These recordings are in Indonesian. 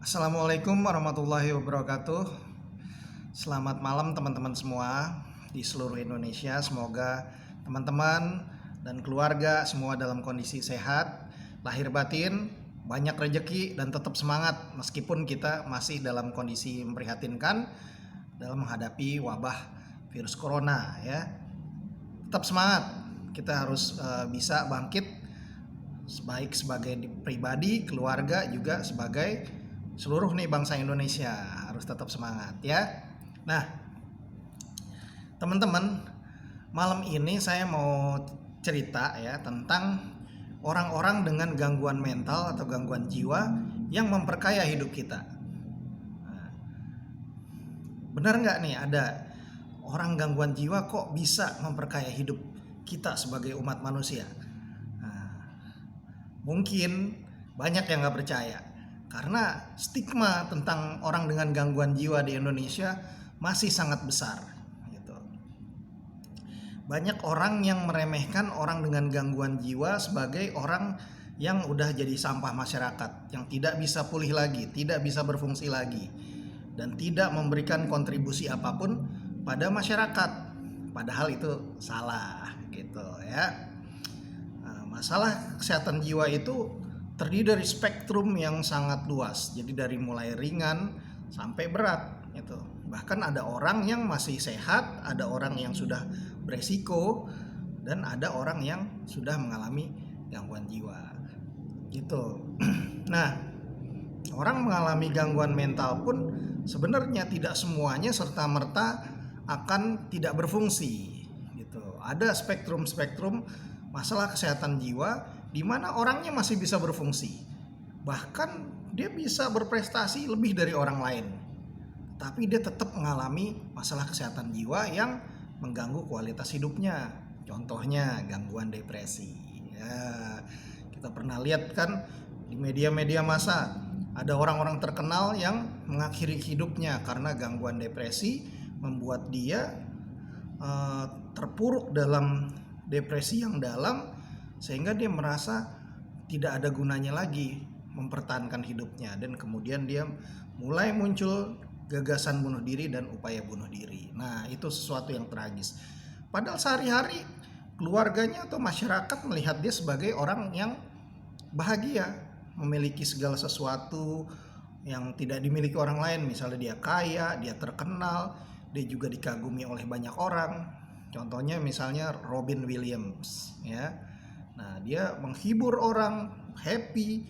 Assalamualaikum warahmatullahi wabarakatuh. Selamat malam teman-teman semua di seluruh Indonesia. Semoga teman-teman dan keluarga semua dalam kondisi sehat, lahir batin, banyak rejeki dan tetap semangat meskipun kita masih dalam kondisi memprihatinkan dalam menghadapi wabah virus corona ya. Tetap semangat. Kita harus bisa bangkit baik sebagai pribadi, keluarga, juga sebagai seluruh nih bangsa Indonesia. Harus tetap semangat ya. Nah, teman-teman, malam ini saya mau cerita ya tentang orang-orang dengan gangguan mental atau gangguan jiwa yang memperkaya hidup kita. Nah, benar nggak nih ada orang gangguan jiwa kok bisa memperkaya hidup kita sebagai umat manusia? Mungkin banyak yang nggak percaya karena stigma tentang orang dengan gangguan jiwa di Indonesia masih sangat besar gitu. Banyak orang yang meremehkan orang dengan gangguan jiwa sebagai orang yang udah jadi sampah masyarakat, yang tidak bisa pulih lagi, tidak bisa berfungsi lagi, dan tidak memberikan kontribusi apapun pada masyarakat. Padahal itu salah gitu ya. Masalah kesehatan jiwa itu terdiri dari spektrum yang sangat luas. Jadi dari mulai ringan sampai berat gitu. Bahkan ada orang yang masih sehat, ada orang yang sudah beresiko, dan ada orang yang sudah mengalami gangguan jiwa. Gitu. Nah, orang mengalami gangguan mental pun sebenarnya tidak semuanya serta-merta akan tidak berfungsi gitu. Ada spektrum-spektrum masalah kesehatan jiwa di mana orangnya masih bisa berfungsi. Bahkan dia bisa berprestasi lebih dari orang lain. Tapi dia tetap mengalami masalah kesehatan jiwa yang mengganggu kualitas hidupnya. Contohnya gangguan depresi. Ya, kita pernah lihat kan di media-media massa ada orang-orang terkenal yang mengakhiri hidupnya karena gangguan depresi, membuat dia terpuruk dalam depresi yang dalam sehingga dia merasa tidak ada gunanya lagi mempertahankan hidupnya, dan kemudian dia mulai muncul gagasan bunuh diri dan upaya bunuh diri. Nah, itu sesuatu yang tragis. Padahal sehari-hari keluarganya atau masyarakat melihat dia sebagai orang yang bahagia, memiliki segala sesuatu yang tidak dimiliki orang lain. Misalnya dia kaya, dia terkenal, dia juga dikagumi oleh banyak orang. Contohnya misalnya Robin Williams ya. Nah, dia menghibur orang, happy,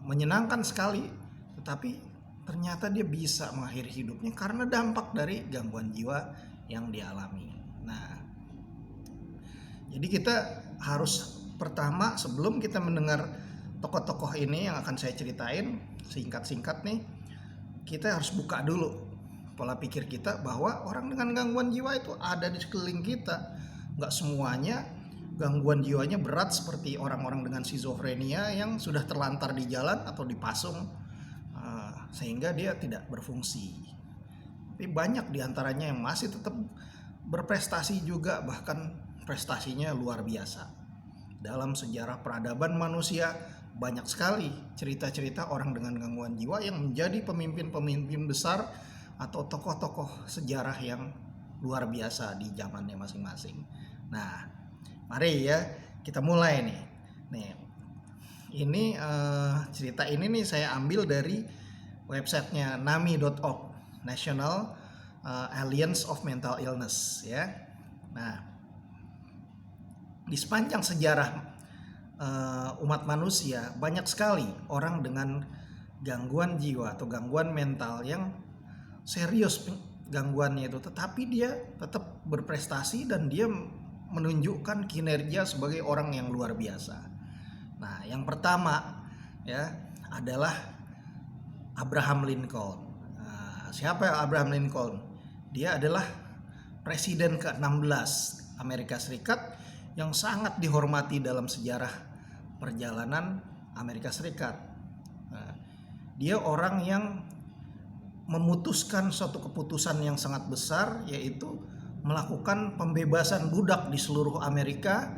menyenangkan sekali. Tetapi ternyata dia bisa mengakhiri hidupnya karena dampak dari gangguan jiwa yang dialami. Nah, jadi kita harus pertama sebelum kita mendengar tokoh-tokoh ini yang akan saya ceritain singkat-singkat nih, kita harus buka dulu pola pikir kita bahwa orang dengan gangguan jiwa itu ada di sekeliling kita. Nggak semuanya gangguan jiwanya berat seperti orang-orang dengan skizofrenia yang sudah terlantar di jalan atau dipasung sehingga dia tidak berfungsi. Tapi banyak diantaranya yang masih tetap berprestasi juga, bahkan prestasinya luar biasa. Dalam sejarah peradaban manusia banyak sekali cerita-cerita orang dengan gangguan jiwa yang menjadi pemimpin-pemimpin besar atau tokoh-tokoh sejarah yang luar biasa di zamannya masing-masing. Nah, mari ya kita mulai nih. Ini cerita ini nih saya ambil dari websitenya nami.org, National Alliance of Mental Illness ya. Nah, di sepanjang sejarah umat manusia banyak sekali orang dengan gangguan jiwa atau gangguan mental yang serius gangguannya itu, tetapi dia tetap berprestasi dan dia menunjukkan kinerja sebagai orang yang luar biasa. Nah, yang pertama ya adalah Abraham Lincoln. Nah, siapa Abraham Lincoln? Dia adalah presiden ke-16 Amerika Serikat yang sangat dihormati dalam sejarah perjalanan Amerika Serikat. Nah, dia orang yang memutuskan suatu keputusan yang sangat besar, yaitu melakukan pembebasan budak di seluruh Amerika,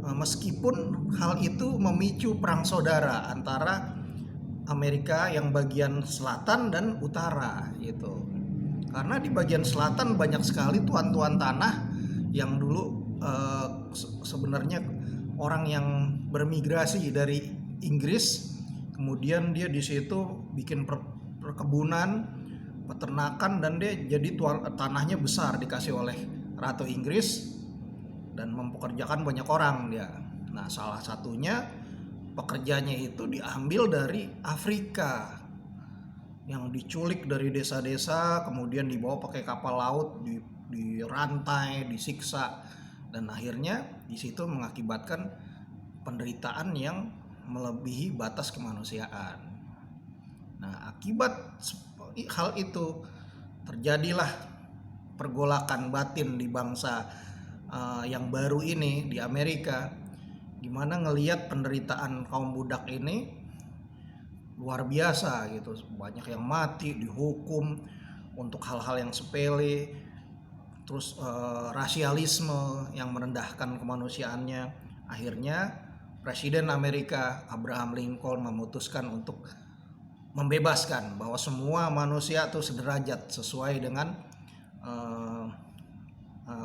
meskipun hal itu memicu perang saudara antara Amerika yang bagian selatan dan utara gitu. Karena di bagian selatan banyak sekali tuan-tuan tanah yang dulu sebenarnya orang yang bermigrasi dari Inggris, kemudian dia di situ bikin perkebunan, peternakan, dan dia jadi tanahnya besar dikasih oleh Ratu Inggris dan mempekerjakan banyak orang dia. Nah, salah satunya pekerjanya itu diambil dari Afrika yang diculik dari desa-desa, kemudian dibawa pakai kapal laut, dirantai, disiksa, dan akhirnya di situ mengakibatkan penderitaan yang melebihi batas kemanusiaan. Nah, akibat hal itu terjadilah pergolakan batin di bangsa yang baru ini di Amerika, gimana ngelihat penderitaan kaum budak ini luar biasa gitu. Banyak yang mati, dihukum untuk hal-hal yang sepele, terus rasialisme yang merendahkan kemanusiaannya. Akhirnya Presiden Amerika Abraham Lincoln memutuskan untuk membebaskan bahwa semua manusia itu sederajat sesuai dengan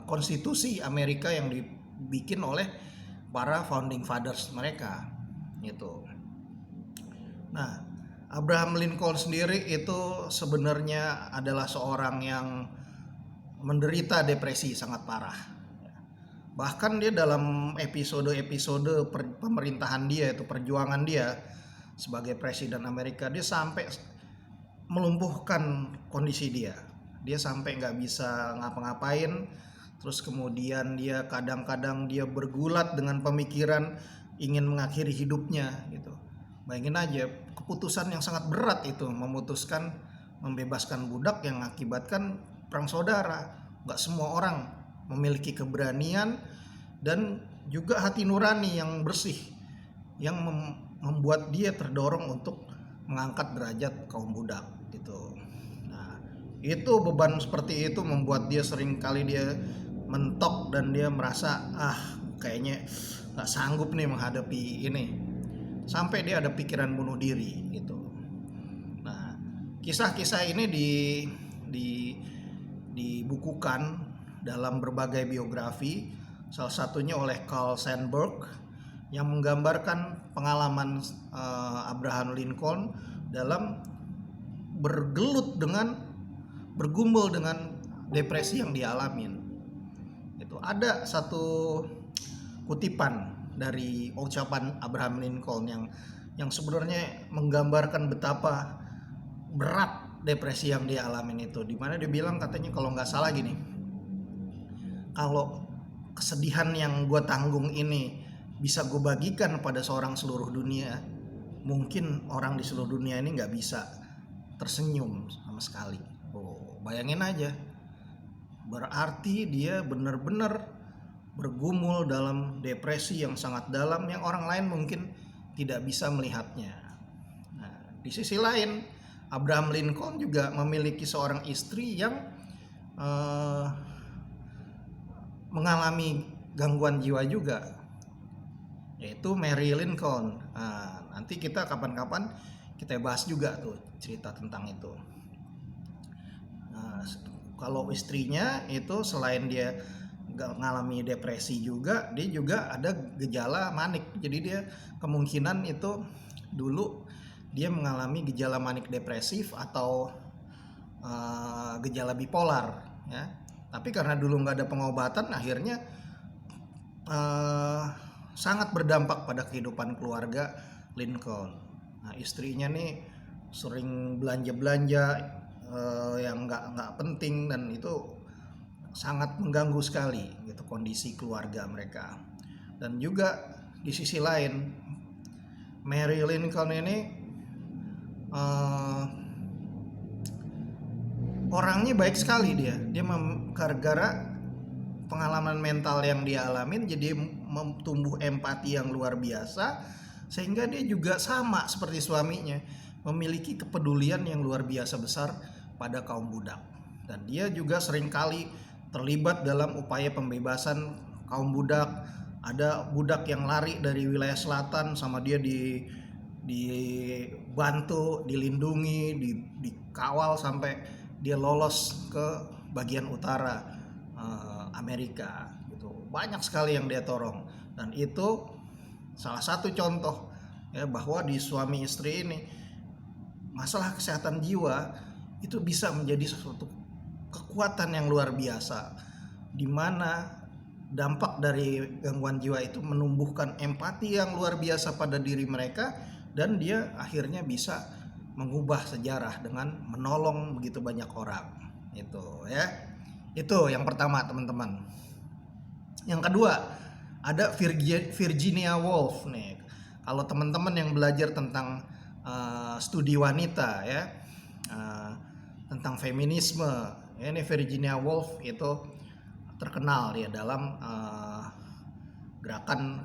konstitusi Amerika yang dibikin oleh para founding fathers mereka gitu. Nah, Abraham Lincoln sendiri itu sebenarnya adalah seorang yang menderita depresi sangat parah. Bahkan dia dalam episode-episode pemerintahan dia, itu perjuangan dia sebagai presiden Amerika, dia sampai melumpuhkan kondisi dia. Dia sampai nggak bisa ngapa-ngapain. Terus kemudian dia kadang-kadang dia bergulat dengan pemikiran ingin mengakhiri hidupnya gitu. Bayangin aja, keputusan yang sangat berat itu, memutuskan membebaskan budak yang mengakibatkan perang saudara. Gak semua orang memiliki keberanian dan juga hati nurani yang bersih, yang membuat dia terdorong untuk mengangkat derajat kaum budak gitu. Nah, itu beban seperti itu membuat dia sering kali dia mentok dan dia merasa kayaknya gak sanggup nih menghadapi ini. Sampai dia ada pikiran bunuh diri gitu. Nah, kisah-kisah ini dibukukan dalam berbagai biografi, salah satunya oleh Carl Sandburg yang menggambarkan pengalaman Abraham Lincoln dalam bergumul dengan depresi yang dialamin. Itu ada satu kutipan dari ucapan Abraham Lincoln yang sebenarnya menggambarkan betapa berat depresi yang dia alamin itu, dimana dia bilang katanya kalau nggak salah gini, kalau kesedihan yang gue tanggung ini bisa gue bagikan pada seluruh dunia, mungkin orang di seluruh dunia ini nggak bisa tersenyum sama sekali. Bayangin aja, berarti dia benar-benar bergumul dalam depresi yang sangat dalam yang orang lain mungkin tidak bisa melihatnya. Nah, di sisi lain Abraham Lincoln juga memiliki seorang istri yang mengalami gangguan jiwa juga, yaitu Mary Lincoln. Nah, nanti kita kapan-kapan kita bahas juga tuh cerita tentang itu. Nah, kalau istrinya itu selain dia mengalami depresi juga, dia juga ada gejala manik. Jadi dia kemungkinan itu dulu dia mengalami gejala manik depresif atau gejala bipolar ya. Tapi karena dulu nggak ada pengobatan, akhirnya sangat berdampak pada kehidupan keluarga Lincoln. Nah, istrinya nih sering belanja yang nggak penting, dan itu sangat mengganggu sekali gitu kondisi keluarga mereka. Dan juga di sisi lain Mary Lincoln ini orangnya baik sekali, dia gara-gara pengalaman mental yang dia alamin, jadi tumbuh empati yang luar biasa, sehingga dia juga sama seperti suaminya memiliki kepedulian yang luar biasa besar pada kaum budak. Dan dia juga seringkali terlibat dalam upaya pembebasan kaum budak. Ada budak yang lari dari wilayah selatan sama dia dibantu, dilindungi, dikawal sampai dia lolos ke bagian utara Amerika gitu. Banyak sekali yang dia tolong, dan itu salah satu contoh ya bahwa di suami istri ini masalah kesehatan jiwa itu bisa menjadi suatu kekuatan yang luar biasa, di mana dampak dari gangguan jiwa itu menumbuhkan empati yang luar biasa pada diri mereka, dan dia akhirnya bisa mengubah sejarah dengan menolong begitu banyak orang. Itu ya. Itu yang pertama, teman-teman. Yang kedua, ada Virginia Woolf nih. Kalau teman-teman yang belajar tentang studi wanita ya, tentang feminisme, ini Virginia Woolf itu terkenal ya dalam gerakan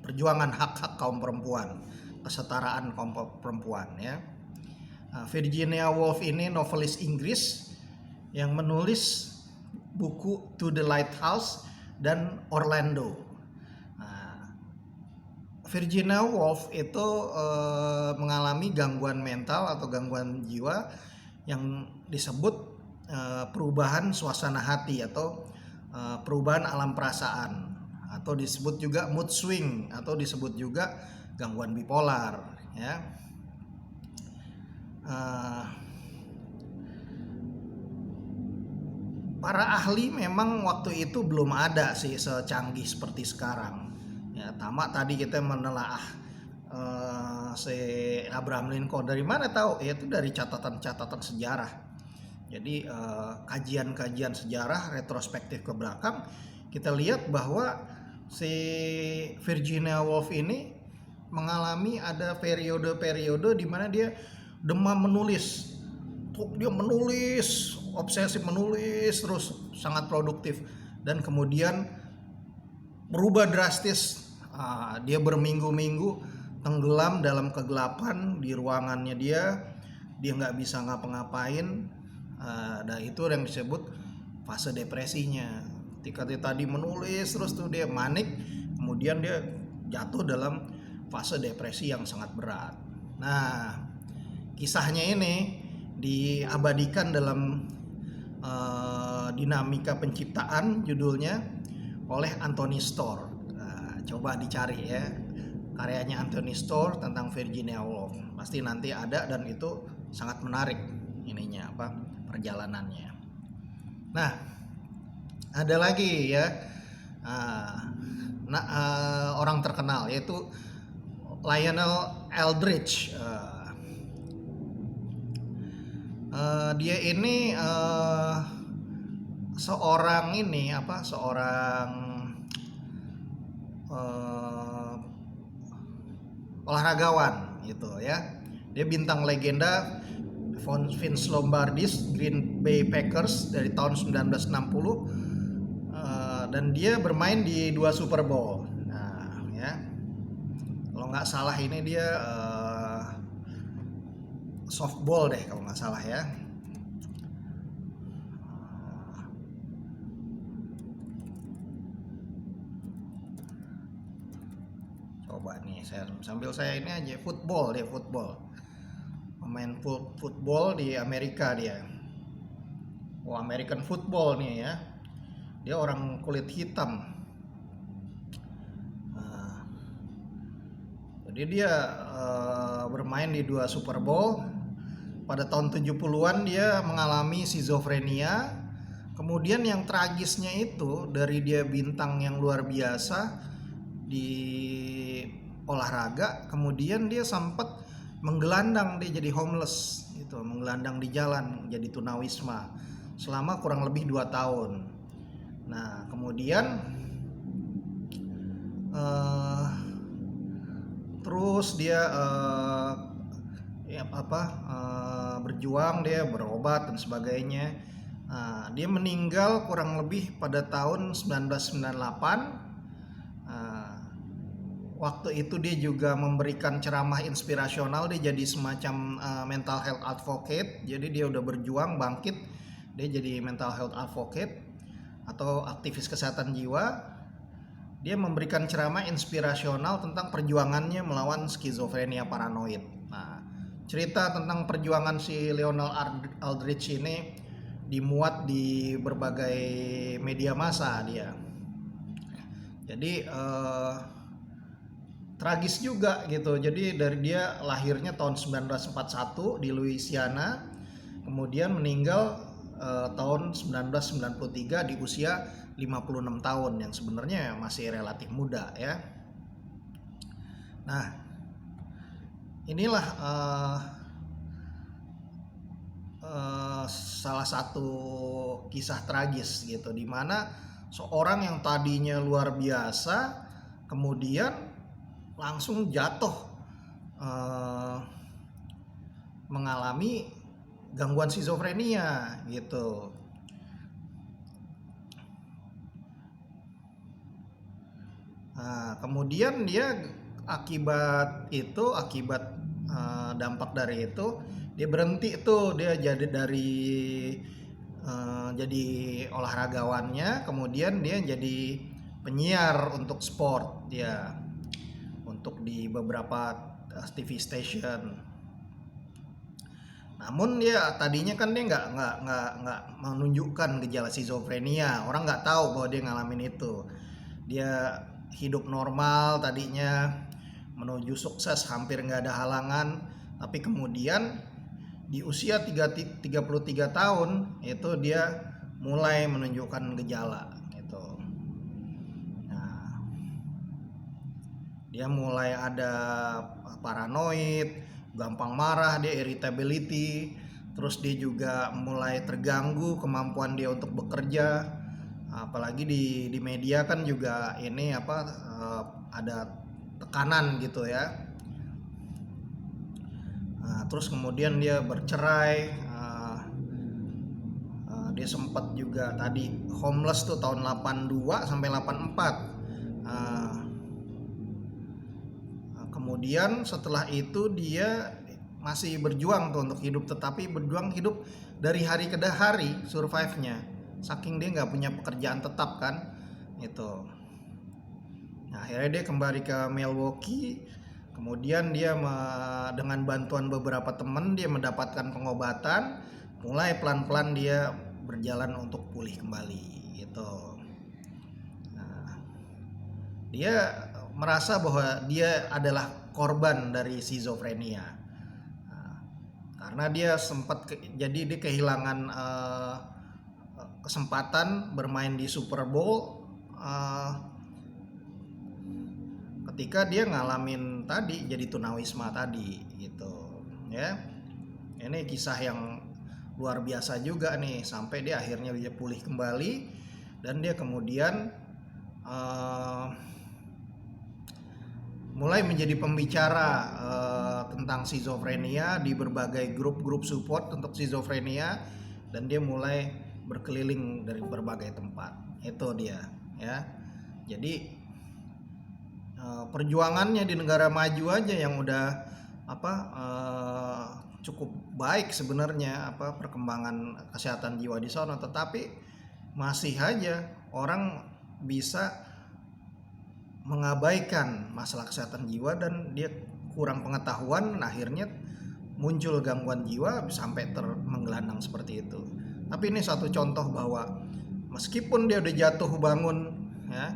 perjuangan hak-hak kaum perempuan, kesetaraan kaum perempuan ya. Virginia Woolf ini novelis Inggris yang menulis buku To the Lighthouse dan Orlando. Virginia Woolf itu mengalami gangguan mental atau gangguan jiwa yang disebut perubahan suasana hati atau perubahan alam perasaan, atau disebut juga mood swing, atau disebut juga gangguan bipolar ya. Para ahli memang waktu itu belum ada sih secanggih seperti sekarang ya. Tadi kita menelaah si Abraham Lincoln, dari mana tahu? Ya itu dari catatan-catatan sejarah. Jadi kajian-kajian sejarah retrospektif ke belakang, kita lihat bahwa si Virginia Woolf ini mengalami ada periode-periode di mana dia demam menulis. Dia menulis, obsesif menulis terus, sangat produktif, dan kemudian berubah drastis. Dia berminggu-minggu tenggelam dalam kegelapan di ruangannya dia nggak bisa ngapa-ngapain. Dan itu yang disebut fase depresinya. Ketika dia tadi menulis terus tuh dia manik, kemudian dia jatuh dalam fase depresi yang sangat berat. Nah, kisahnya ini diabadikan dalam Dinamika Penciptaan, judulnya, oleh Anthony Storr. Coba dicari ya karyanya Anthony Storr tentang Virginia Woolf, pasti nanti ada, dan itu sangat menarik ininya perjalanannya. Nah, ada lagi ya orang terkenal yaitu Lionel Eldridge. Dia ini seorang olahragawan gitu ya. Dia bintang legenda Vince Lombardis Green Bay Packers dari tahun 1960, dan dia bermain di 2 Super Bowl. Nah ya, kalau nggak salah ini dia softball deh kalau nggak salah ya. Coba nih sambil saya ini aja, football, pemain football di Amerika dia. American football nih ya. Dia orang kulit hitam. Jadi dia bermain di 2 Super Bowl. Pada tahun 70-an dia mengalami skizofrenia. Kemudian yang tragisnya itu, dari dia bintang yang luar biasa di olahraga, kemudian dia sempat menggelandang, dia jadi homeless gitu, menggelandang di jalan, jadi tunawisma selama kurang lebih 2 tahun. Nah, kemudian terus dia berjuang, dia berobat dan sebagainya. Dia meninggal kurang lebih pada tahun 1998. Waktu itu dia juga memberikan ceramah inspirasional, dia jadi semacam mental health advocate. Jadi dia udah berjuang bangkit, dia jadi mental health advocate atau aktivis kesehatan jiwa. dia memberikan ceramah inspirasional tentang perjuangannya melawan skizofrenia paranoid. Nah, cerita tentang perjuangan si Leonard Aldrich ini dimuat di berbagai media massa dia. Jadi tragis juga gitu. Jadi dari dia lahirnya tahun 1941 di Louisiana, kemudian meninggal tahun 1993 di usia 56 tahun, yang sebenarnya masih relatif muda ya. Nah, inilah salah satu kisah tragis gitu, dimana seorang yang tadinya luar biasa kemudian langsung jatuh mengalami gangguan skizofrenia gitu. Nah, kemudian dia akibat dampak dari itu dia berhenti tuh, dia jadi jadi olahragawannya, kemudian dia jadi penyiar untuk sport dia, untuk di beberapa TV station. Namun dia tadinya kan dia nggak menunjukkan gejala skizofrenia, orang nggak tahu bahwa dia ngalamin itu. Dia hidup normal tadinya, menuju sukses hampir nggak ada halangan, tapi kemudian di usia 33 tahun itu dia mulai menunjukkan gejala gitu. Nah, dia mulai ada paranoid, gampang marah, dia irritability, terus dia juga mulai terganggu kemampuan dia untuk bekerja, apalagi di media kan juga ini ada tekanan gitu ya. Terus kemudian dia bercerai, dia sempat juga tadi homeless tuh tahun 82 sampai 84. Kemudian setelah itu dia masih berjuang tuh untuk hidup, tetapi berjuang hidup dari hari ke hari, survive-nya, saking dia nggak punya pekerjaan tetap kan itu. Nah, akhirnya dia kembali ke Milwaukee. Kemudian dia dengan bantuan beberapa teman dia mendapatkan pengobatan, mulai pelan-pelan dia berjalan untuk pulih kembali gitu. Nah, dia merasa bahwa dia adalah korban dari skizofrenia. Nah, karena dia sempat jadi dia kehilangan kesempatan bermain di Super Bowl ketika dia ngalamin tadi jadi tunawisma tadi gitu ya. Ini kisah yang luar biasa juga nih, sampai dia akhirnya dia pulih kembali dan dia kemudian mulai menjadi pembicara tentang skizofrenia di berbagai grup-grup support untuk skizofrenia, dan dia mulai berkeliling dari berbagai tempat. Itu dia ya. Jadi perjuangannya di negara maju aja yang udah cukup baik sebenarnya perkembangan kesehatan jiwa di sana, tetapi masih aja orang bisa mengabaikan masalah kesehatan jiwa dan dia kurang pengetahuan, akhirnya muncul gangguan jiwa sampai menggelandang seperti itu. Tapi ini satu contoh bahwa meskipun dia udah jatuh bangun ya,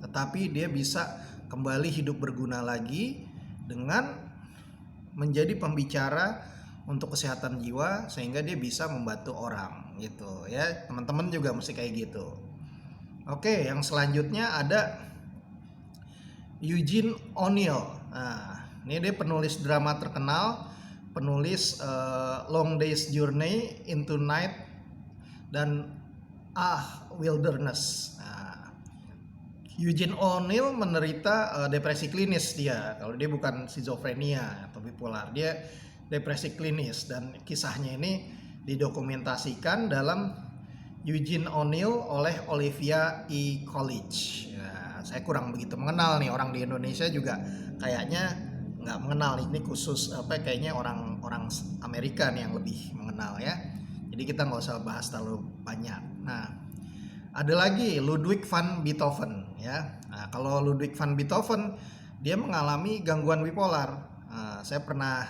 tetapi dia bisa kembali hidup berguna lagi dengan menjadi pembicara untuk kesehatan jiwa, sehingga dia bisa membantu orang gitu ya. Teman-teman juga mesti kayak gitu. Oke, yang selanjutnya ada Eugene O'Neill. Nah, ini dia penulis drama terkenal, penulis Long Day's Journey into Night dan Wilderness. Eugene O'Neill menderita depresi klinis dia. Kalau dia bukan skizofrenia atau bipolar, dia depresi klinis, dan kisahnya ini didokumentasikan dalam Eugene O'Neill oleh Olivia E. College. Ya, saya kurang begitu mengenal nih, orang di Indonesia juga kayaknya nggak mengenal ini, khusus kayaknya orang Amerika nih yang lebih mengenal ya. Jadi kita nggak usah bahas terlalu banyak. Nah, Ada lagi Ludwig van Beethoven ya. Nah, kalau Ludwig van Beethoven dia mengalami gangguan bipolar. Saya pernah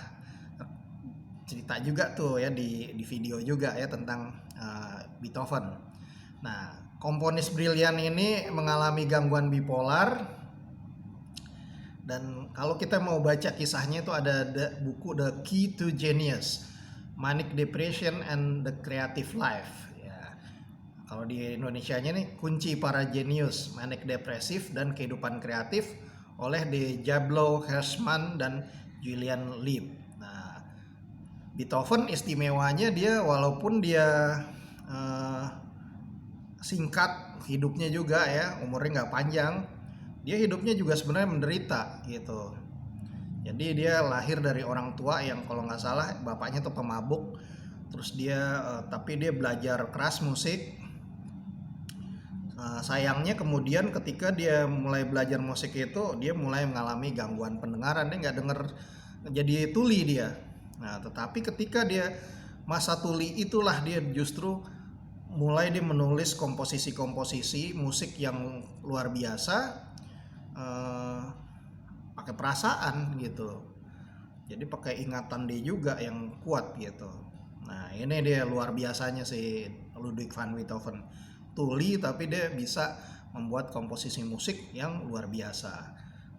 cerita juga tuh ya di video juga ya tentang Beethoven. Nah, komponis brilian ini mengalami gangguan bipolar, dan kalau kita mau baca kisahnya itu ada buku The Key to Genius, Manic Depression and the Creative Life. Ya, kalau di Indonesianya nih kunci para jenius, manic depresif dan kehidupan kreatif oleh Diablo Hersman dan Julian Leib. Nah, Beethoven istimewanya dia walaupun dia eh, singkat hidupnya juga ya, umurnya nggak panjang, dia hidupnya juga sebenarnya menderita gitu. Jadi dia lahir dari orang tua yang kalau nggak salah bapaknya tuh pemabuk, terus dia tapi dia belajar keras musik. Sayangnya kemudian ketika dia mulai belajar musik itu dia mulai mengalami gangguan pendengaran, dia nggak denger, jadi tuli dia. Nah tetapi ketika dia masa tuli itulah dia justru mulai dia menulis komposisi-komposisi musik yang luar biasa, pakai perasaan gitu, jadi pakai ingatan dia juga yang kuat gitu. Nah ini dia luar biasanya si Ludwig van Beethoven, tuli tapi dia bisa membuat komposisi musik yang luar biasa.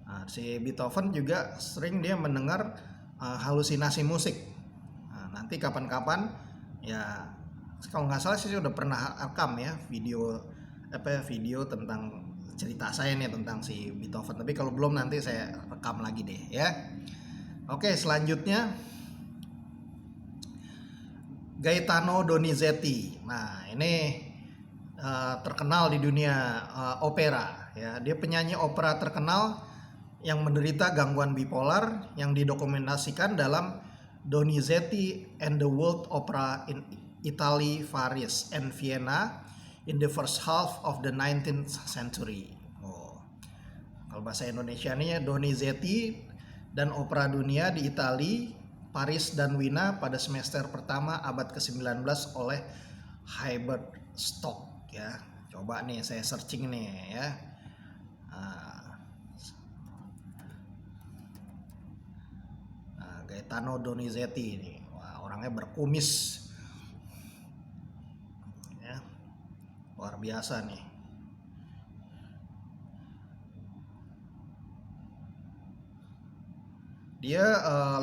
Nah, si Beethoven juga sering dia mendengar halusinasi musik. Nah, nanti kapan-kapan ya kalau nggak salah sih udah pernah rekam ya video tentang cerita saya nih tentang si Beethoven, tapi kalau belum nanti saya rekam lagi deh ya. Oke, selanjutnya Gaetano Donizetti. Nah, ini terkenal di dunia opera ya. Dia penyanyi opera terkenal yang menderita gangguan bipolar yang didokumentasikan dalam Donizetti and the World Opera in Italy, Paris, and Vienna in the first half of the 19th century. Oh. Kalau bahasa Indonesianya Donizetti dan opera dunia di Italia, Paris dan Wina pada semester pertama abad ke-19 oleh Hubert Stock ya. Coba nih saya searching nih ya. Gaetano Donizetti ini. Wah, orangnya berkumis. Ya. Luar biasa nih. Dia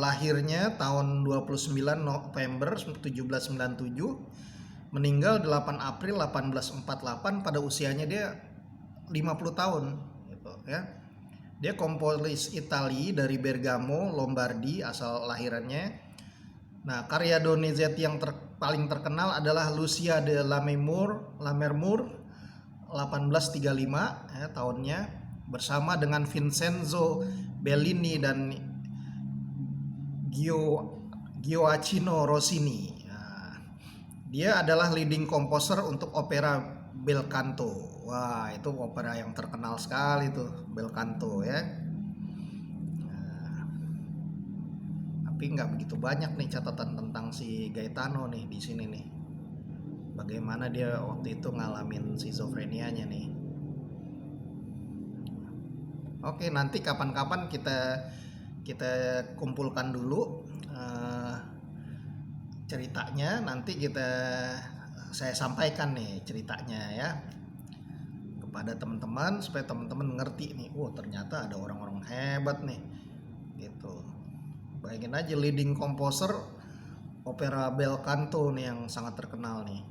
lahirnya tahun 29 November 1797, meninggal 8 April 1848 pada usianya dia 50 tahun gitu ya. Dia komponis Itali dari Bergamo, Lombardi asal lahirannya. Nah, karya Donizetti yang paling terkenal adalah Lucia de Lammermoor 1835 ya, tahunnya, bersama dengan Vincenzo Bellini dan Gioacchino Rossini. Nah, dia adalah leading composer untuk opera Bel Canto. Wah, itu opera yang terkenal sekali tuh, Bel Canto ya. Nah, tapi nggak begitu banyak nih catatan tentang si Gaetano nih di sini nih. Bagaimana dia waktu itu ngalamin skizofrenianya nih. Oke, nanti kapan-kapan kita kumpulkan dulu ceritanya, nanti saya sampaikan nih ceritanya ya kepada teman-teman supaya teman-teman ngerti nih. Oh, ternyata ada orang-orang hebat nih gitu. Bayangin aja leading composer opera Bel Canto nih yang sangat terkenal nih.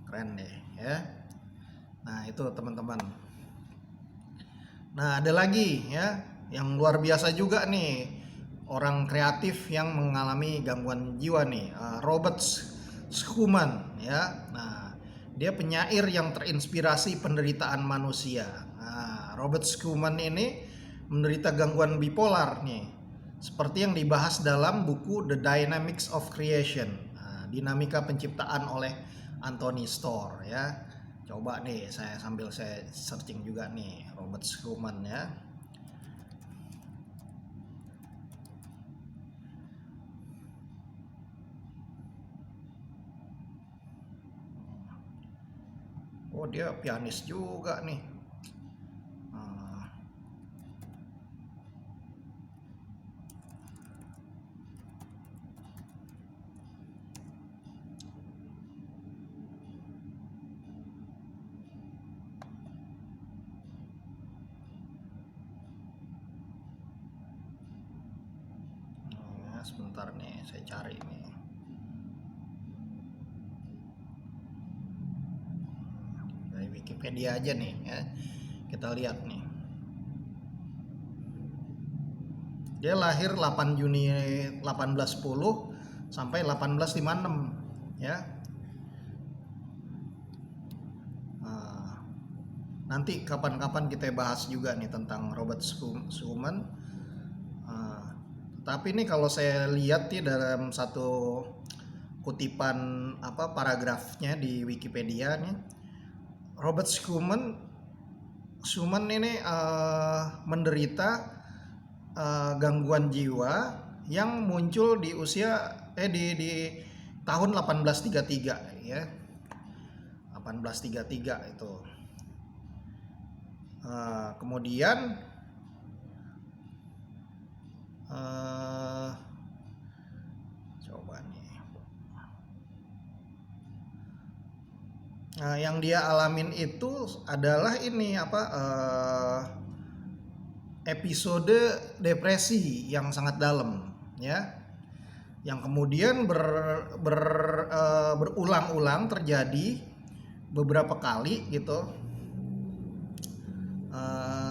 Keren deh ya. Nah, itu teman-teman. Nah, ada lagi ya yang luar biasa juga nih, orang kreatif yang mengalami gangguan jiwa nih, Robert Schumann ya. Nah, dia penyair yang terinspirasi penderitaan manusia. Nah, Robert Schumann ini menderita gangguan bipolar nih, seperti yang dibahas dalam buku The Dynamics of Creation, dinamika penciptaan oleh Anthony Storr ya. Coba nih saya sambil saya searching juga nih Robert Schumann ya. Oh, dia pianis juga nih. Nah, sebentar nih, saya cari nih. Dari Wikipedia aja nih ya. Kita lihat nih. Dia lahir 8 Juni 1810 sampai 1856 ya. Nah, nanti kapan-kapan kita bahas juga nih tentang Robert Schumann. Tapi ini kalau saya lihat nih dalam satu kutipan paragrafnya di Wikipedia nih, Robert Schumann ini menderita gangguan jiwa yang muncul di usia di tahun 1833 ya. 1833 itu. Kemudian coba nih. Yang dia alamin itu adalah ini episode depresi yang sangat dalam ya, yang kemudian berulang-ulang terjadi beberapa kali gitu.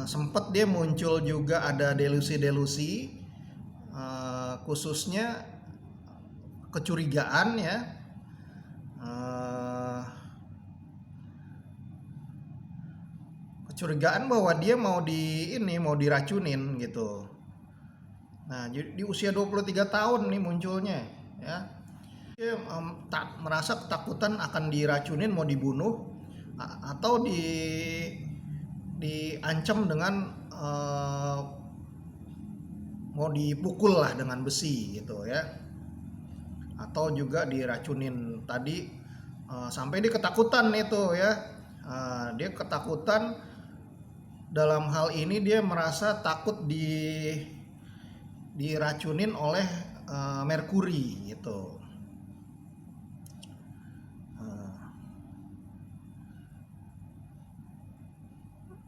Sempat dia muncul juga ada delusi-delusi, khususnya kecurigaan ya, kecurigaan bahwa dia mau diracunin gitu. Nah, di usia 23 tahun nih munculnya ya. Dia merasa ketakutan akan diracunin, mau dibunuh atau diancam dengan mau dipukul lah dengan besi gitu ya, atau juga diracunin tadi, sampai dia ketakutan itu ya. Dia ketakutan dalam hal ini, dia merasa takut diracunin oleh merkuri gitu.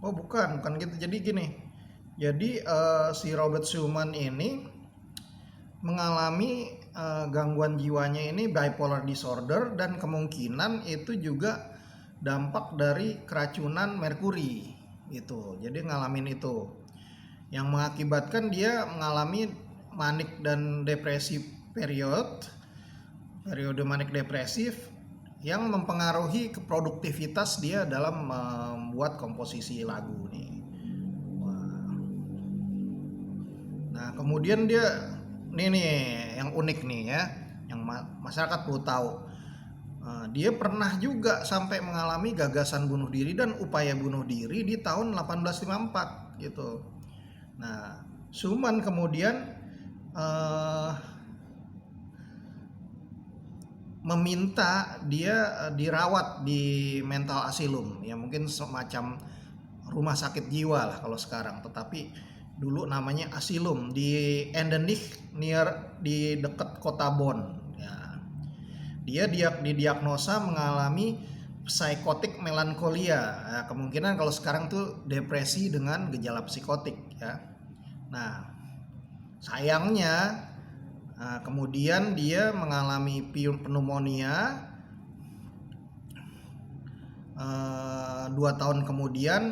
Oh, bukan gitu. Jadi gini. Jadi si Robert Schumann ini mengalami gangguan jiwanya ini bipolar disorder, dan kemungkinan itu juga dampak dari keracunan merkuri gitu. Jadi ngalamin itu yang mengakibatkan dia mengalami manik dan depresi periode manik depresif yang mempengaruhi produktivitas dia dalam membuat komposisi lagu nih. Nah, kemudian dia nih yang unik nih ya, yang masyarakat perlu tahu. Dia pernah juga sampai mengalami gagasan bunuh diri dan upaya bunuh diri di tahun 1854 gitu. Nah, Schumann kemudian meminta dia dirawat di mental asylum, ya mungkin semacam rumah sakit jiwa lah kalau sekarang, tetapi dulu namanya asylum di Endenich di dekat kota Bonn ya. Dia didiagnosa mengalami psikotik melankolia ya, kemungkinan kalau sekarang tuh depresi dengan gejala psikotik ya. Nah, sayangnya kemudian dia mengalami pneumonia 2 tahun kemudian.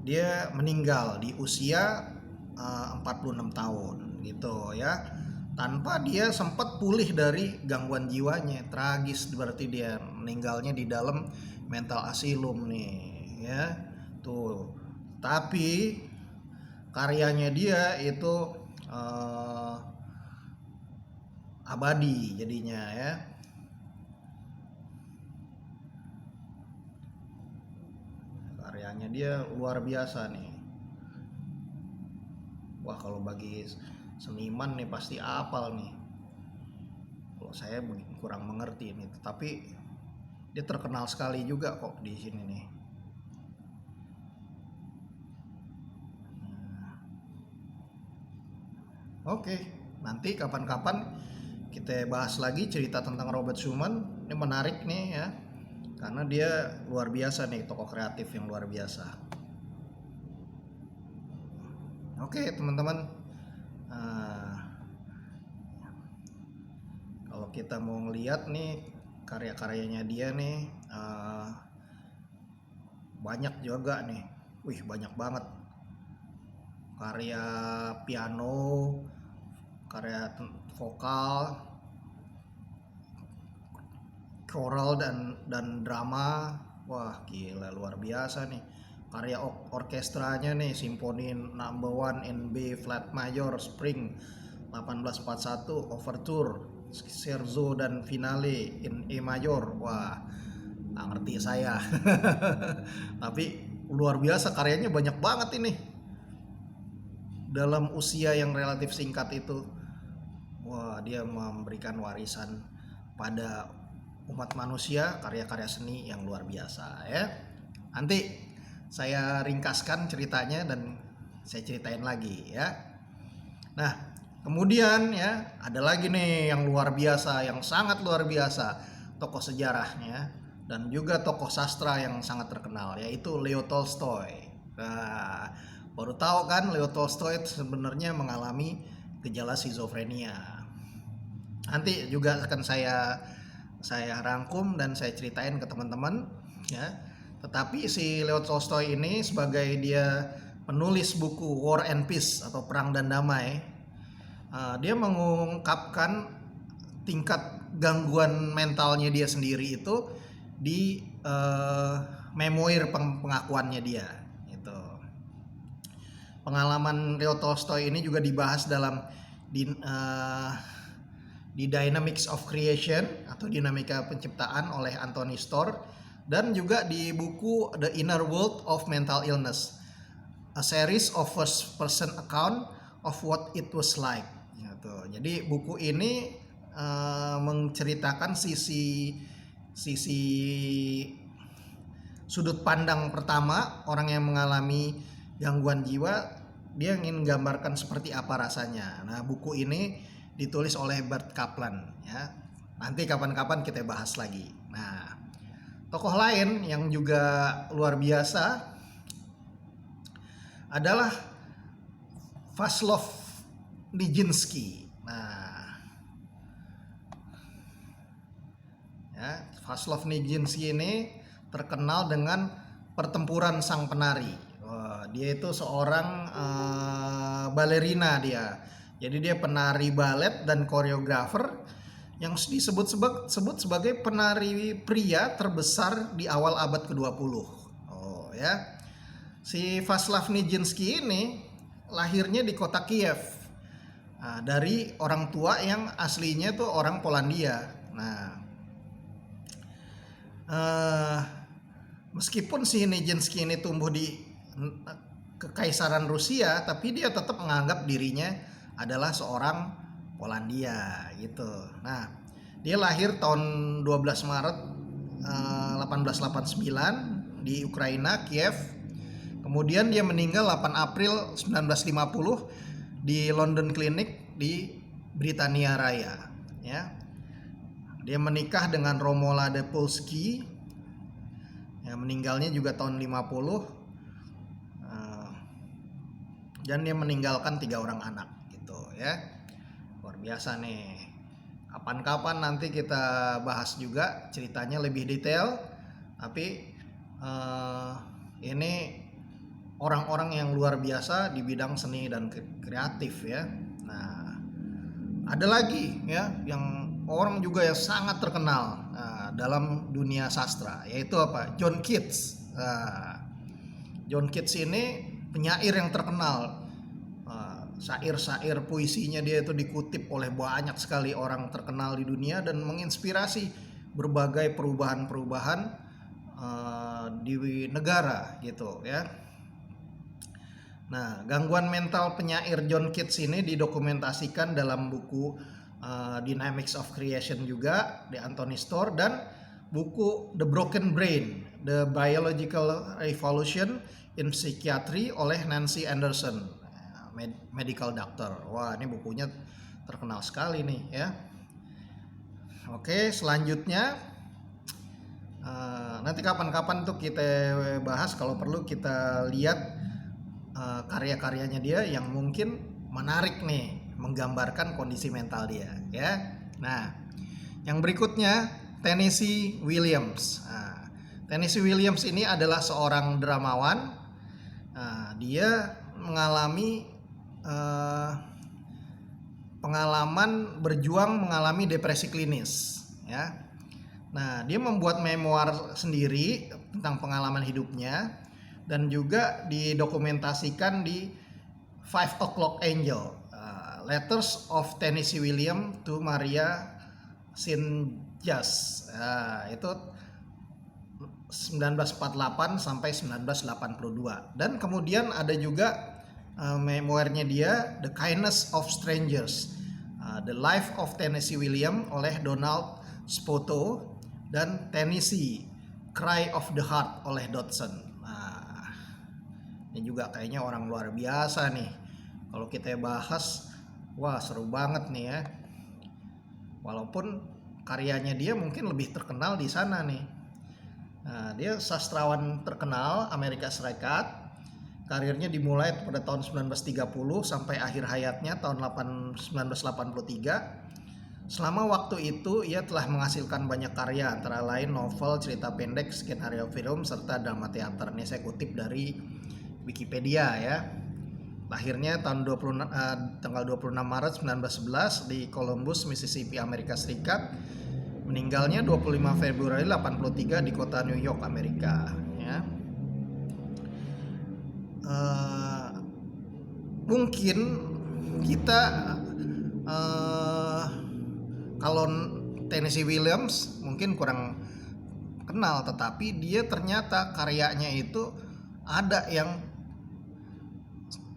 Dia meninggal di usia 46 tahun gitu ya, tanpa dia sempat pulih dari gangguan jiwanya. Tragis berarti dia meninggalnya di dalam mental asylum nih ya tuh. Tapi karyanya dia itu abadi jadinya ya. Karyanya dia luar biasa nih. Wah, kalau bagi seniman nih pasti apal nih. Kalau saya kurang mengerti ini, tapi dia terkenal sekali juga kok di sini nih. Oke, nanti kapan-kapan kita bahas lagi cerita tentang Robert Schumann. Ini menarik nih ya, karena dia luar biasa nih, tokoh kreatif yang luar biasa. Oke teman-teman, kalau kita mau ngeliat nih karya-karyanya dia nih, banyak juga nih, banyak banget karya piano, karya vokal, choral dan drama. Wah gila, luar biasa nih karya orkestranya nih. Simfoni No. 1 in B flat major Spring 1841, Overture, Scherzo dan Finale in E major. Wah nggak ngerti saya tapi luar biasa, karyanya banyak banget ini dalam usia yang relatif singkat itu. Wah, dia memberikan warisan pada umat manusia, karya-karya seni yang luar biasa ya. Nanti saya ringkaskan ceritanya dan saya ceritain lagi ya. Nah, kemudian ya ada lagi nih yang luar biasa, yang sangat luar biasa, tokoh sejarahnya dan juga tokoh sastra yang sangat terkenal, yaitu Leo Tolstoy. Nah, baru tahu kan Leo Tolstoy sebenarnya mengalami gejala skizofrenia. Nanti juga akan saya rangkum dan saya ceritain ke teman-teman ya. Tetapi si Leo Tolstoy ini sebagai dia penulis buku War and Peace atau Perang dan Damai, dia mengungkapkan tingkat gangguan mentalnya dia sendiri itu di memoir pengakuannya dia. Pengalaman Leo Tolstoy ini juga dibahas dalam di Dynamics of Creation atau Dinamika Penciptaan oleh Anthony Storr, dan juga di buku The Inner World of Mental Illness, a series of first person account of what it was like. Jadi buku ini menceritakan sisi sudut pandang pertama orang yang mengalami gangguan jiwa. Dia ingin gambarkan seperti apa rasanya. Nah, buku ini ditulis oleh Bert Kaplan ya. Nanti kapan-kapan kita bahas lagi. Nah, tokoh lain yang juga luar biasa adalah Václav Nijinsky. Nah, ya, Václav Nijinsky ini terkenal dengan Pertempuran Sang Penari. Dia itu seorang balerina dia. Jadi dia penari balet dan koreografer yang disebut sebagai penari pria terbesar di awal abad ke-20. Ya. Si Václav Nijinsky ini lahirnya di kota Kiev. Dari orang tua yang aslinya tuh orang Polandia. Nah, meskipun si Nijinsky ini tumbuh di Kekaisaran Rusia, tapi dia tetap menganggap dirinya adalah seorang Polandia gitu. Nah, dia lahir tahun 12 Maret 1889 di Ukraina, Kiev. Kemudian dia meninggal 8 April 1950 di London Clinic di Britania Raya ya. Dia menikah dengan Romola de Polski. Ya, meninggalnya juga tahun 50. Dan dia meninggalkan 3 orang anak gitu ya. Luar biasa nih. Kapan-kapan nanti kita bahas juga ceritanya lebih detail. Tapi ini orang-orang yang luar biasa di bidang seni dan kreatif ya. Nah, ada lagi ya yang orang juga yang sangat terkenal dalam dunia sastra, yaitu apa? John Keats. John Keats ini penyair yang terkenal. Syair-syair puisinya dia itu dikutip oleh banyak sekali orang terkenal di dunia dan menginspirasi berbagai perubahan-perubahan di negara gitu ya. Nah, gangguan mental penyair John Keats ini didokumentasikan dalam buku Dynamics of Creation juga di Anthony Storr, dan buku The Broken Brain, The Biological Revolution in Psychiatry oleh Nancy Anderson, medical doctor. Wah, ini bukunya terkenal sekali nih ya. Oke, selanjutnya nanti kapan-kapan tuh kita bahas, kalau perlu kita lihat karya-karyanya dia yang mungkin menarik nih, menggambarkan kondisi mental dia ya. Nah, yang berikutnya Tennessee Williams. Tennessee Williams ini adalah seorang dramawan. Dia mengalami pengalaman berjuang mengalami depresi klinis ya. Nah, dia membuat memoir sendiri tentang pengalaman hidupnya dan juga didokumentasikan di 5 O'Clock Angel, Letters of Tennessee Williams to Maria Sinjas. Itu 1948 sampai 1982. Dan kemudian ada juga memoirnya dia, The Kindness of Strangers, The Life of Tennessee Williams oleh Donald Spoto, dan Tennessee, Cry of the Heart oleh Dodson. Nah, ini juga kayaknya orang luar biasa nih. Kalau kita bahas, wah seru banget nih ya. Walaupun karyanya dia mungkin lebih terkenal di sana nih. Nah, dia sastrawan terkenal Amerika Serikat. Karirnya dimulai pada tahun 1930 sampai akhir hayatnya tahun 1983. Selama waktu itu ia telah menghasilkan banyak karya, antara lain novel, cerita pendek, skenario film, serta drama teater. Ini saya kutip dari Wikipedia ya. Lahirnya tanggal 26 Maret 1911 di Columbus, Mississippi, Amerika Serikat. Meninggalnya 25 Februari 83 di kota New York, Amerika ya. Mungkin kita kalau Tennessee Williams mungkin kurang kenal, tetapi dia ternyata karyanya itu ada yang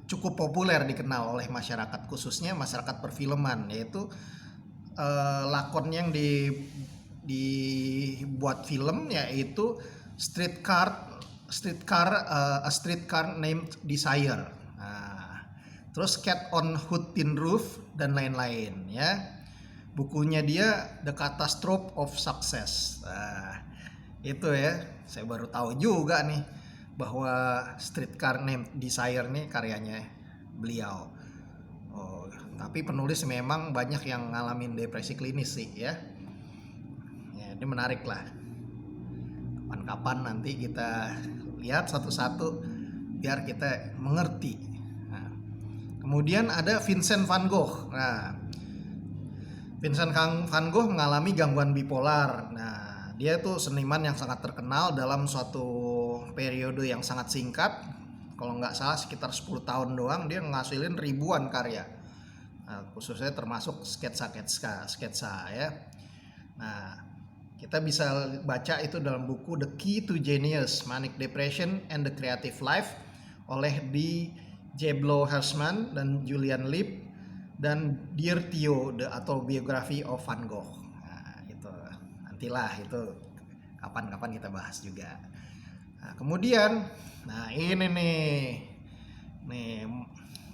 cukup populer dikenal oleh masyarakat, khususnya masyarakat perfilman, yaitu lakon yang dibuat film, yaitu A Streetcar Named Desire. Nah, terus Cat on Hood Tin Roof dan lain-lain ya. Bukunya dia The Catastrophe of Success. Nah, itu ya, saya baru tahu juga nih bahwa Streetcar Named Desire nih karyanya beliau. Tapi penulis memang banyak yang ngalamin depresi klinis sih ya. Ya, ini menarik lah. Kapan-kapan nanti kita lihat satu-satu biar kita mengerti. Nah, kemudian ada Vincent van Gogh. Nah, Vincent van Gogh mengalami gangguan bipolar. Nah, dia tuh seniman yang sangat terkenal dalam suatu periode yang sangat singkat. Kalau nggak salah sekitar 10 tahun doang dia ngasilin ribuan karya. Nah, khususnya termasuk sketsa ya. Nah, kita bisa baca itu dalam buku The Key to Genius, Manic Depression and the Creative Life oleh D. Jablo Hersman dan Julian Leap, dan Dear Theo, The Autobiography of Van Gogh. Nah, itu nantilah, itu kapan-kapan kita bahas juga. Nah, kemudian, nah ini nih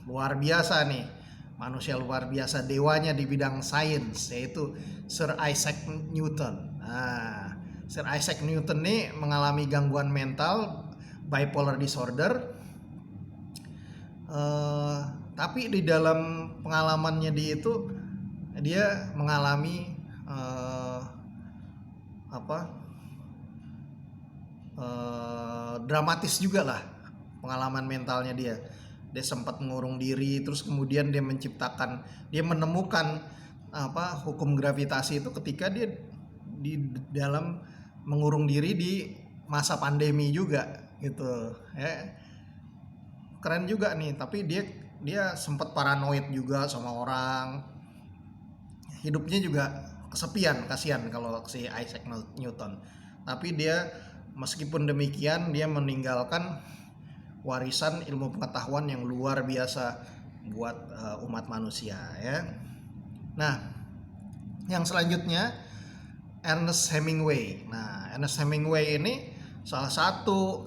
luar biasa nih, manusia luar biasa, dewanya di bidang sains, yaitu Sir Isaac Newton. Nah, Sir Isaac Newton nih mengalami gangguan mental, bipolar disorder. Tapi di dalam pengalamannya dia mengalami dramatis juga lah pengalaman mentalnya dia. Dia sempat mengurung diri, terus kemudian dia menemukan hukum gravitasi itu ketika dia di dalam mengurung diri di masa pandemi juga gitu ya. Keren juga nih, tapi dia sempat paranoid juga sama orang. Hidupnya juga kesepian, kasihan kalau si Isaac Newton. Tapi dia meskipun demikian dia meninggalkan warisan ilmu pengetahuan yang luar biasa buat umat manusia ya. Nah, Yang selanjutnya Ernest Hemingway. Nah, Ernest Hemingway ini salah satu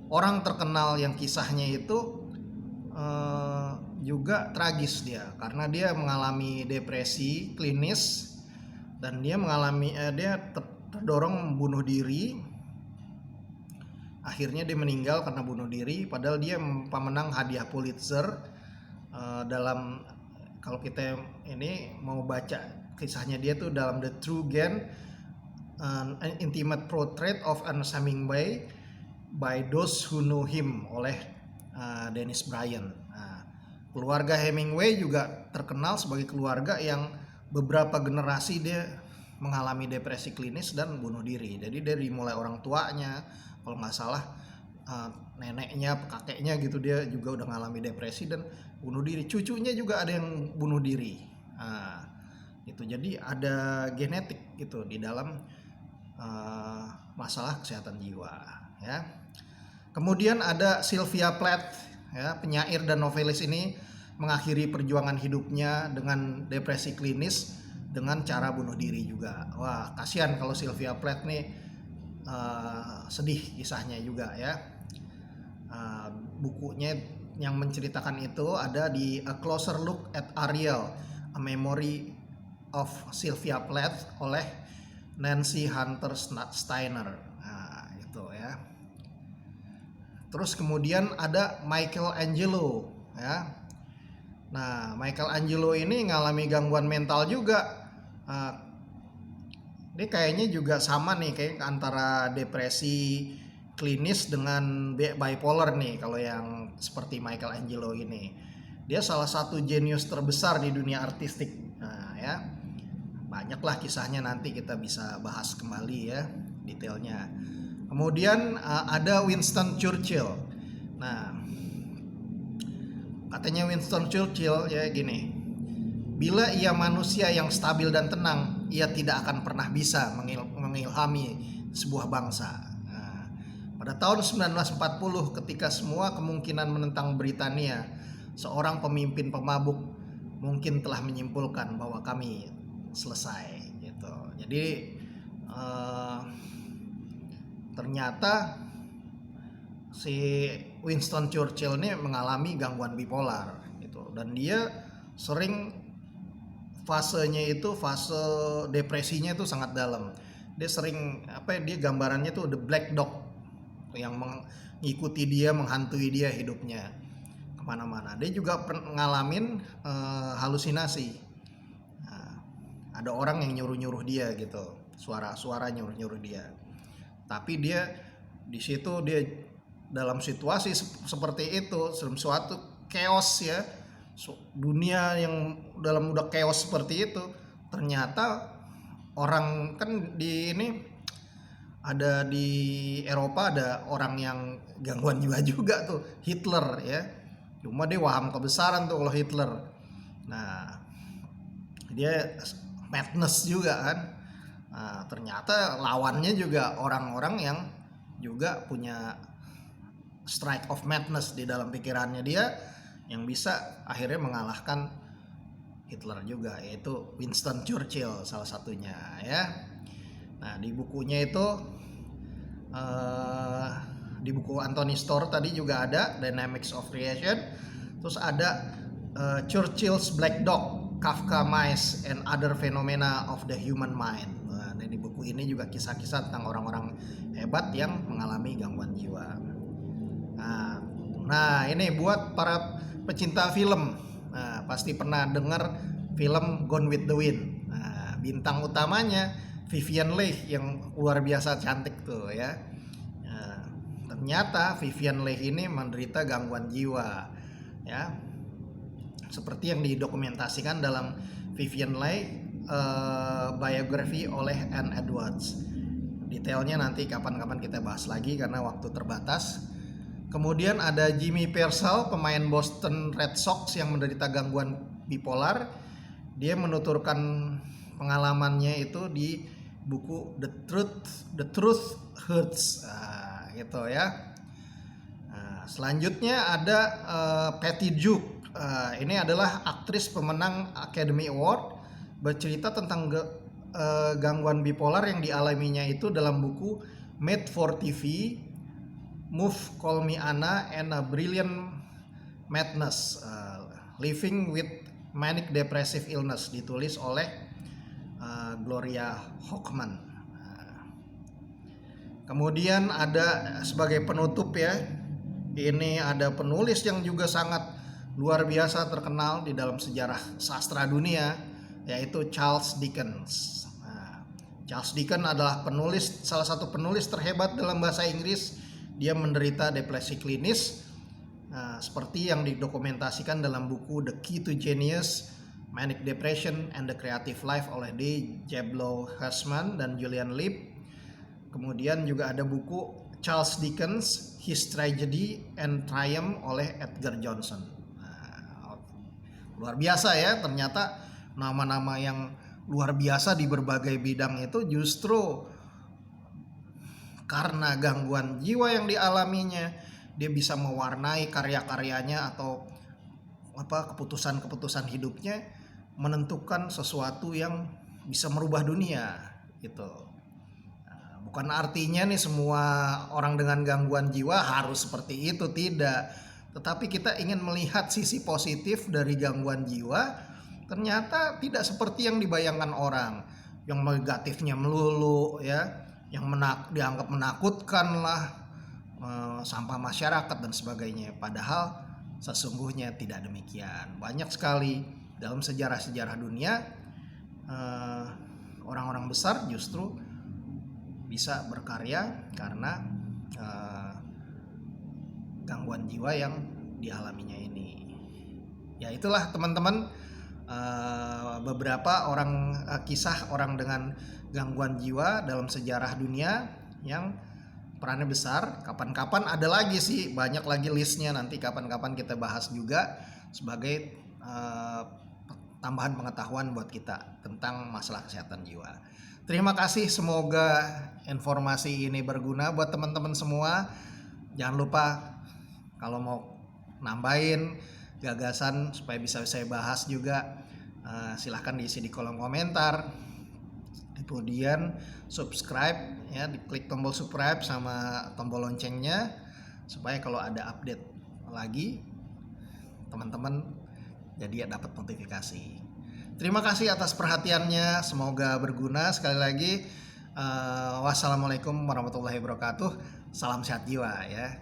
orang terkenal yang kisahnya itu juga tragis dia, karena dia mengalami depresi klinis dan dia terdorong bunuh diri. Akhirnya dia meninggal karena bunuh diri, padahal dia pemenang hadiah Pulitzer. Dalam, kalau kita ini mau baca kisahnya dia tuh dalam The True Gen, An Intimate Portrait of Ernest Hemingway by Those Who Know Him oleh Dennis Bryan. Nah, keluarga Hemingway juga terkenal sebagai keluarga yang beberapa generasi dia mengalami depresi klinis dan bunuh diri. Jadi dari mulai orang tuanya, kalau nggak salah neneknya, kakeknya gitu, dia juga udah ngalami depresi dan bunuh diri. Cucunya juga ada yang bunuh diri. Nah, itu jadi ada genetik gitu di dalam masalah kesehatan jiwa, ya. Kemudian ada Sylvia Plath, ya, penyair dan novelis ini mengakhiri perjuangan hidupnya dengan depresi klinis dengan cara bunuh diri juga. Wah, kasihan kalau Sylvia Plath nih, sedih kisahnya juga, ya. Bukunya yang menceritakan itu ada di A Closer Look at Ariel, A Memory of Sylvia Plath oleh Nancy Hunter Steiner. Nah, itu ya. Terus kemudian ada Michelangelo, ya. Nah, Michelangelo ini ngalami gangguan mental juga. Dia kayaknya juga sama nih, kayak antara depresi klinis dengan bipolar nih kalau yang seperti Michelangelo ini. Dia salah satu jenius terbesar di dunia artistik. Nah, ya. Banyaklah kisahnya, nanti kita bisa bahas kembali ya detailnya. Kemudian ada Winston Churchill. Nah, katanya Winston Churchill ya gini, bila ia manusia yang stabil dan tenang, ia tidak akan pernah bisa mengilhami sebuah bangsa. Nah, pada tahun 1940 ketika semua kemungkinan menentang Britania, seorang pemimpin pemabuk mungkin telah menyimpulkan bahwa kami selesai gitu. Jadi ternyata si Winston Churchill ini mengalami gangguan bipolar gitu, dan dia sering fasenya itu, fase depresinya itu sangat dalam. Dia sering dia gambarannya tuh the black dog yang mengikuti dia, menghantui dia hidupnya kemana-mana. Dia juga ngalamin halusinasi. Ada orang yang nyuruh-nyuruh dia gitu, suara nyuruh-nyuruh dia. Tapi dia di situ, dia dalam situasi seperti itu, dalam suatu chaos ya, dunia yang dalam udah chaos seperti itu, ternyata orang kan di ini ada di Eropa ada orang yang gangguan jiwa juga tuh, Hitler ya. Cuma dia waham kebesaran tuh kalau Hitler. Nah, dia madness juga kan. Nah, ternyata lawannya juga orang-orang yang juga punya strike of madness di dalam pikirannya dia, yang bisa akhirnya mengalahkan Hitler juga, yaitu Winston Churchill salah satunya ya. Nah, di bukunya itu di buku Anthony Storr tadi juga ada Dynamics of Creation. Terus ada Churchill's Black Dog, Kafka Mice and Other Phenomena of the Human Mind. Nah, di buku ini juga kisah-kisah tentang orang-orang hebat yang mengalami gangguan jiwa. Nah, ini buat para pecinta film, nah, pasti pernah dengar film Gone with the Wind. Nah, bintang utamanya Vivien Leigh yang luar biasa cantik tuh ya. Nah, ternyata Vivien Leigh ini menderita gangguan jiwa ya, seperti yang didokumentasikan dalam Vivien Leigh biografi oleh Anne Edwards. Detailnya nanti kapan-kapan kita bahas lagi karena waktu terbatas. Kemudian ada Jimmy Purcell, pemain Boston Red Sox yang menderita gangguan bipolar. Dia menuturkan pengalamannya itu di buku The Truth Hurts, gitu ya. Selanjutnya ada Patty Duke. Ini adalah aktris pemenang Academy Award bercerita tentang gangguan bipolar yang dialaminya itu dalam buku Made for TV, Move, Call Me Anna, and a Brilliant Madness, Living with Manic Depressive Illness, ditulis oleh Gloria Hockman. Kemudian ada sebagai penutup ya, ini ada penulis yang juga sangat luar biasa terkenal di dalam sejarah sastra dunia, yaitu Charles Dickens. Charles Dickens adalah salah satu penulis terhebat dalam bahasa Inggris. Dia menderita depresi klinis, seperti yang didokumentasikan dalam buku The Key to Genius, Manic Depression and the Creative Life oleh D. Jablow Hersman dan Julian Leib. Kemudian juga ada buku Charles Dickens, His Tragedy and Triumph oleh Edgar Johnson. Luar biasa ya, ternyata nama-nama yang luar biasa di berbagai bidang itu justru karena gangguan jiwa yang dialaminya, dia bisa mewarnai karya-karyanya atau keputusan-keputusan hidupnya, menentukan sesuatu yang bisa merubah dunia gitu. Bukan artinya nih semua orang dengan gangguan jiwa harus seperti itu, tidak. Tetapi kita ingin melihat sisi positif dari gangguan jiwa. Ternyata tidak seperti yang dibayangkan orang, yang negatifnya melulu ya, yang dianggap menakutkan lah, sampah masyarakat dan sebagainya. Padahal sesungguhnya tidak demikian. Banyak sekali dalam sejarah-sejarah dunia orang-orang besar justru bisa berkarya karena gangguan jiwa yang dialaminya ini. Ya itulah teman-teman, beberapa kisah orang dengan gangguan jiwa dalam sejarah dunia yang perannya besar. Kapan-kapan ada lagi sih, banyak lagi listnya, nanti kapan-kapan kita bahas juga sebagai tambahan pengetahuan buat kita tentang masalah kesehatan jiwa. Terima kasih, semoga informasi ini berguna buat teman-teman semua. Jangan lupa kalau mau nambahin gagasan supaya bisa saya bahas juga, silahkan diisi di kolom komentar. Kemudian subscribe ya, diklik tombol subscribe sama tombol loncengnya supaya kalau ada update lagi teman-teman jadi dapat notifikasi. Terima kasih atas perhatiannya, semoga berguna. Sekali lagi, wassalamualaikum warahmatullahi wabarakatuh. Salam sehat jiwa ya.